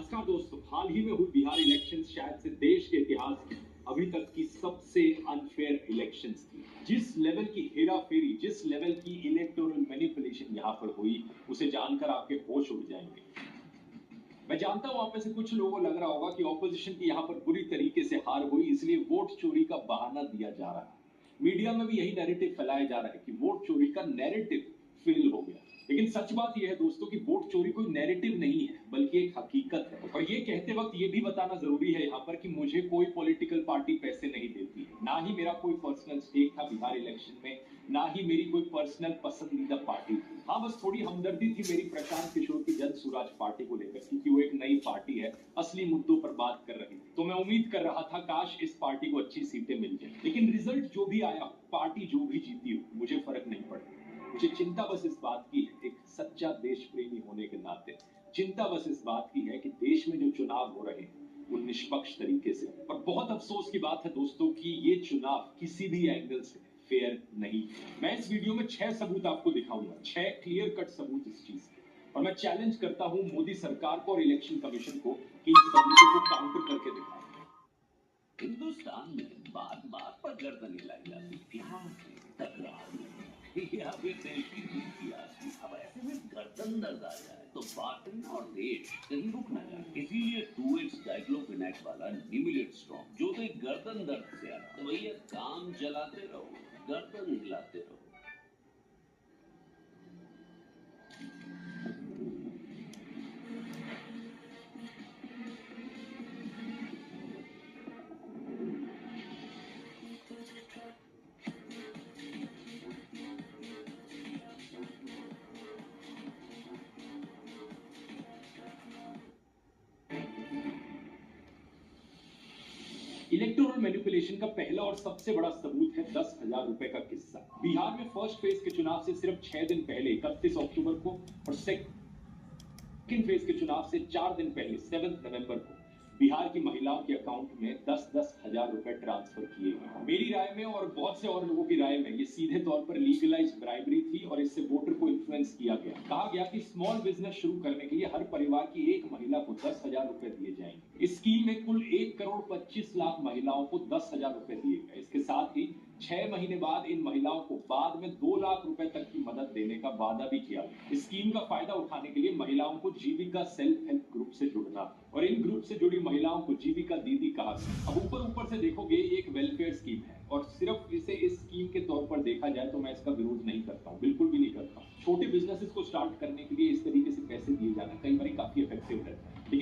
नमस्कार दोस्तों, हाल ही में हुई बिहार इलेक्शन शायद से देश के इतिहास की अभी तक की सबसे अनफेयर इलेक्शंस थी। जिस लेवल की हेराफेरी, जिस लेवल की इलेक्टोरल मैनिपुलेशन यहाँ पर हुई, उसे जानकर आपके होश उड़ जाएंगे। मैं जानता हूं आप में से कुछ लोगों को लग रहा होगा कि ऑपोजिशन की यहाँ पर बुरी तरीके से हार हुई, इसलिए वोट चोरी का बहाना दिया जा रहा है। मीडिया में भी यही नैरेटिव फैलाया जा रहा है कि वोट चोरी का नैरेटिव फेल हो गया। लेकिन सच बात यह है दोस्तों कि वोट चोरी कोई नैरेटिव नहीं है, बल्कि एक हकीकत है। और ये कहते वक्त ये भी बताना जरूरी है यहाँ पर कि मुझे कोई पॉलिटिकल पार्टी पैसे नहीं देती है, ना ही मेरा कोई पर्सनल स्टेक था बिहार इलेक्शन में, ना ही मेरी कोई पर्सनल पसंदीदा पार्टी थी। हाँ, बस थोड़ी हमदर्दी थी मेरी प्रशांत किशोर की जन सुराज पार्टी को लेकर, क्योंकि वो एक नई पार्टी है, असली मुद्दों पर बात कर रही थी। तो मैं उम्मीद कर रहा था काश इस पार्टी को अच्छी सीटें मिल जाए। लेकिन रिजल्ट जो भी आया, पार्टी जो भी जीती हो, मुझे फर्क नहीं पड़ता। मुझे चिंता बस इस बात की है, एक सच्चा देश प्रेमी होने के नाते चिंता बस इस बात की है कि देश में जो चुनाव हो रहे हैं वो निष्पक्ष तरीके से। और बहुत अफसोस की बात है दोस्तों कि ये चुनाव किसी भी एंगल से फेयर नहीं। मैं इस वीडियो में 6 सबूत आपको दिखाऊंगा, 6 क्लियर कट सबूत इस चीज के। और मैं चैलेंज करता हूं मोदी सरकार को और इलेक्शन कमीशन को कि इन सबूतों को काउंटर करके दिखाएं। हिंदुस्तान में बात बात पर गर्दन हिलाई जाती, प्यार में, तकरार में, या फिर देश की जीत की आस में। अब ऐसे में गर्दन दर्द आ जाए तो बाटन और देश कहीं रुक ना जाए। इसीलिए 2X डाइक्लोफेनाक वाला निमिलेट स्ट्रॉन्ग जो तो गर्दन दर्द से आता, तो भैया काम चलाते रहो, गर्दन हिलाते रहो। इलेक्टोरल मैनिपुलेशन का पहला और सबसे बड़ा सबूत है 10,000 रुपए का किस्सा। बिहार में फर्स्ट फेज के चुनाव से सिर्फ 6 दिन पहले 31 अक्टूबर को और सेकंड फेज के चुनाव से 4 दिन पहले 7 नवंबर को बिहार की महिलाओं के अकाउंट में 10-10 हजार रुपए ट्रांसफर किए गए। मेरी राय में और बहुत से और लोगों की राय में ये सीधे तौर पर लीगलाइज ब्राइबरी थी और इससे वोटर को इन्फ्लुएंस किया गया। कहा गया कि स्मॉल बिजनेस शुरू करने के लिए हर परिवार की एक महिला को 10,000 रुपए दिए जाएंगे। इस स्कीम में कुल 1,25,00,000 महिलाओं को 10,000 रुपए दिए गए। इसके साथ ही 6 महीने बाद इन महिलाओं को बाद में 2 लाख रुपए तक की मदद देने का वादा भी किया। इस स्कीम का फायदा उठाने के लिए महिलाओं को जीविका सेल्फ हेल्प ग्रुप से जुड़ना और इन ग्रुप से जुड़ी महिलाओं को जीविका दीदी कहा। अब ऊपर से देखोगे ये एक वेलफेयर स्कीम है और सिर्फ इसे इस स्कीम के तौर पर देखा जाए तो मैं इसका विरोध नहीं करता हूँ, बिल्कुल भी नहीं करता हूँ। छोटे बिजनेसेस को स्टार्ट करने के लिए इस तरीके से पैसे दिए जाना कई बार काफी इफेक्टिव रहता है। लेकिन